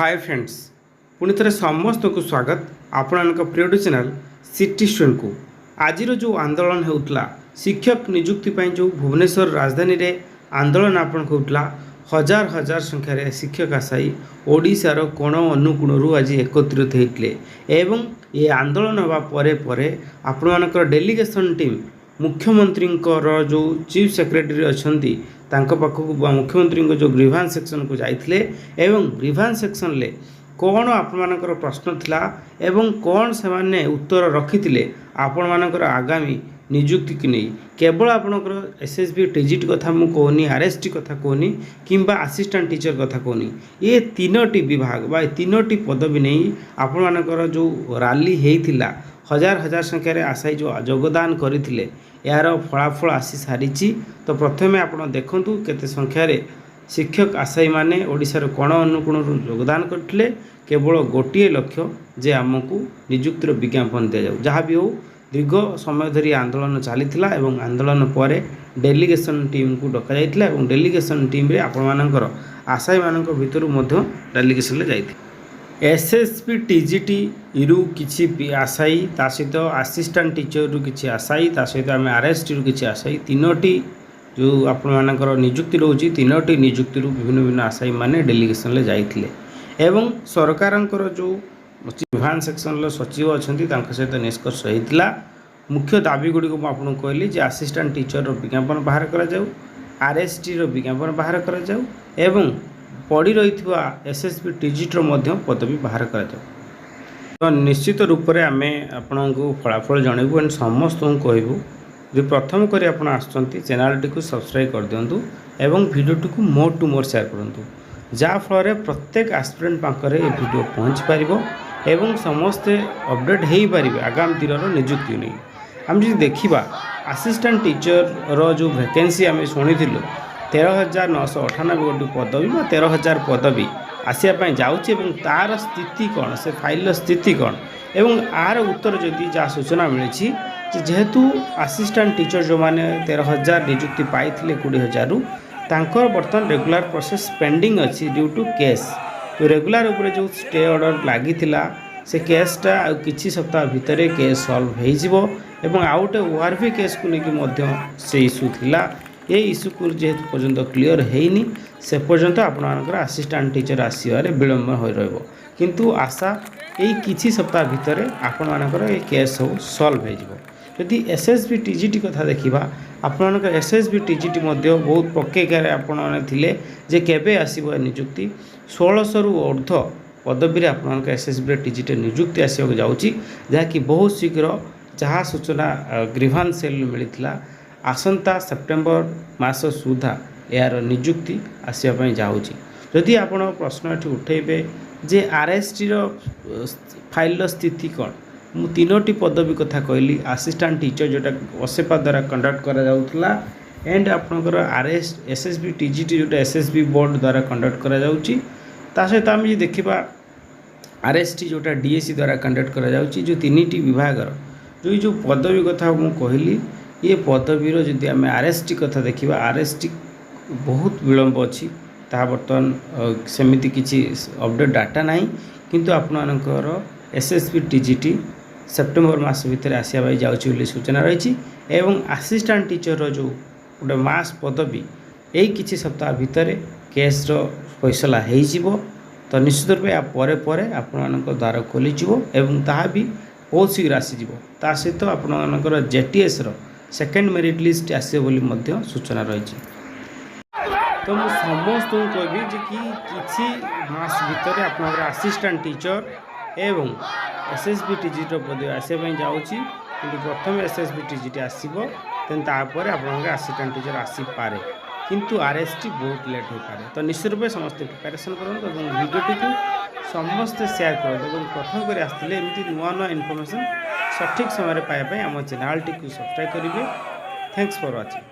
Hi friends पुणी थे समस्त को स्वागत आपण प्रिय चैनल सिटी स्टूडेंट को आज जो आंदोलन होता शिक्षक नियुक्ति जो भुवनेश्वर राजधानी रे आंदोलन आपण होता हजार हजार संख्यार शिक्षक आशायी ओडिशार कोण अनुकोण आज एकत्रित होते एवं ये आंदोलन होगा परे आपण डेलीगेशन टीम मुख्यमंत्री जो चीफ सेक्रेटरी अच्छा पाखक मुख्यमंत्री जो ग्रीभांस सेक्शन को जाइए एवं ग्रीभांस सेक्शन ले कौन आपर प्रश्न थिला एवं कौन से माने उत्तर रखी आपण मानकर आगामी नियुक्ति की नहीं केवल आपणकर एसएसबी टीजीटी कथा मु कहनी आरएसटी कथा कहनी किंबा असिस्टेंट टीचर कथा कहनी ये तीनोटी विभाग बा तीनोटी पदवी नहीं आपण मानकर जो रैली होता हजार हजार संख्यार आशायी जो योगदान करते यार फलाफल आसी सारी तो प्रथमे आपण देखु केते संख्यार शिक्षक आशायी माने ओडिशार कोण अनुकोण योगदान करते केवल गोटे लक्ष्य जे आमको नियुक्तिर विज्ञापन दि जाऊ जहाँ भी हो दीर्घ समय धरी आंदोलन चली आंदोलन पर डेलीगेशन टीम को डक जाइए और डेलीगेशन टीम रे आपण मानकर आशायी मान भितर डेलीगेशन जाइए एसएसबी टीजीटी रु किसी आशायी ता सहित असिस्टेंट टीचर रु किसी आशायी ता सहित आम आरएसटी रु किसी आशायी तीनोटी जो आपण मानकर नियुक्ति रोची तीनोटी नियुक्ति रु विभिन्न विभिन्न आशायी माने डेलीगेशन ले जाइए एवं सरकारंकर जो विभाग सेक्शन सचिव अच्छा सहित निष्कर्ष होता मुख्य दाबी गुड़ी को आपको कहली जे असिस्टेंट टीचर विज्ञापन बाहर करा जाऊ आरएसटी विज्ञापन बाहर करा जाऊ एवं पड़ी रही एसएसबी टीजीटर पदवी बाहर कर तो निश्चित रूप से आम आपण को फलाफल जनइबू एंड समस्त कहूँ जो प्रथम कर चैनल को सब्सक्राइब कर दिंतु एवं वीडियो को मोर टू मोर शेयर करूँ जहाँफल प्रत्येक एस्पिरेंट पाखे ये वीडियो पहुँच पार एवं समस्ते अपडेट हो पारे आगामी दिन नियुक्ति नहीं आम जो देखा असिस्टेंट टीचर जो वैकेंसी आम शुणी 13,998 गोटी पदवी 13,000 पदवी आसापी जाऊँगी तार स्थिति कौन से फाइल स्थिति कौन एवं आर उत्तर जदि जहाँ सूचना मिली जेहेतु असिस्टेंट टीचर जो मैंने 13,000 नियुक्ति पाई 20,000 तांकर बर्तमान रेगुलर प्रोसेस पेंडिंग अच्छी ड्यू टू केस तो रेगुलर उपर जो स्टे ऑर्डर लगी से केसटा किसी सप्ताह भितर केस सॉल्व हो आउ गोटे ओआरपी केस को लेकिन से इश्यू थिला ये इश्यू को जेहेतु पर्यंत क्लीयर होनी से पर्यंत आपर असिस्टेंट टीचर आसबार विलम्ब हो किंतु आशा यही किसी सप्ताह भितर आपण मानकर ये केस सब सॉल्व हो जदि एसएसबी टीजीटी कथा देखा आपण एसएसबी टीजीटी बहुत प्रक्रिया आपण थे जे केबे आसीबो नियुक्ति 1600 रु ऊर्ध्व पदवी आपण एसएसबी टीजीटी नियुक्ति आसक जाऊँगी जहाँकि बहुत शीघ्र जहाँ सूचना ग्रीभांस सेल मिलता आसंता सेप्टेम्बर मास सुधा यार नियुक्ति आसपाई जाऊँगी जदि आपण प्रश्न ये उठेबे जे आरएसटी फाइल स्थिति कौन मु तीनोटी पदवी कथा कहली असिस्टेंट टीचर जोटा असेपा द्वारा कंडक्ट करा जाउथला एंड आपनकर एसएसबी टीजीटी जोटा एसएसबी बोर्ड द्वारा कंडक्ट करा जाउची ता सहित आम देखा आरएसटी जोटा डीएससी द्वारा कंडक्ट करा जाउची जो तीनिटी विभागर जो पदवी कथा मु कहली ये पदवीर जदि आम आरएसटी कथा देखा आरएसटी बहुत विलम्ब अच्छी ता बर्तमान सेमिति किसी अपडेट डाटा नहीं किंतु आपनकर एसएसबी टीजीटी सेप्टेम्बर मास भितर आसवा जाऊँगी सूचना रही एवं असिस्टेंट टीचर जो गोटे मास पदवी यही किसी सप्ताह भितर केस्र फैसला हो तो निश्चित रूप या आपण द्वार खोली एवं ताहा भी बहुत शीघ्र आसीज ता सहित आपणकर जेटीएस सेकेंड मेरिट लिस्ट आसो बोली सूचना रही तो मुझे समस्त कहबी कि किसी मास भितर आप असिस्टेंट टीचर एवं एसएसबी टीजीटी पदवी आसपाई जाऊँगी कि प्रथम एसएसबी टीजीटी आसो देन तापर आप असिस्टेंट टीचर आसीपे किंतु आरएसटी बहुत लेट हो पारे तो निश्चित रूप समस्त प्रिपेरेसन करूँ भिडियोटी को समस्ते शेयर करूँ प्रथम कर आसते एमती नुआ नुआ इनफर्मेशन सठिक समय पाइबा आम चैनल टी सब्सक्राइब करेंगे थैंक्स फॉर वाचिंग।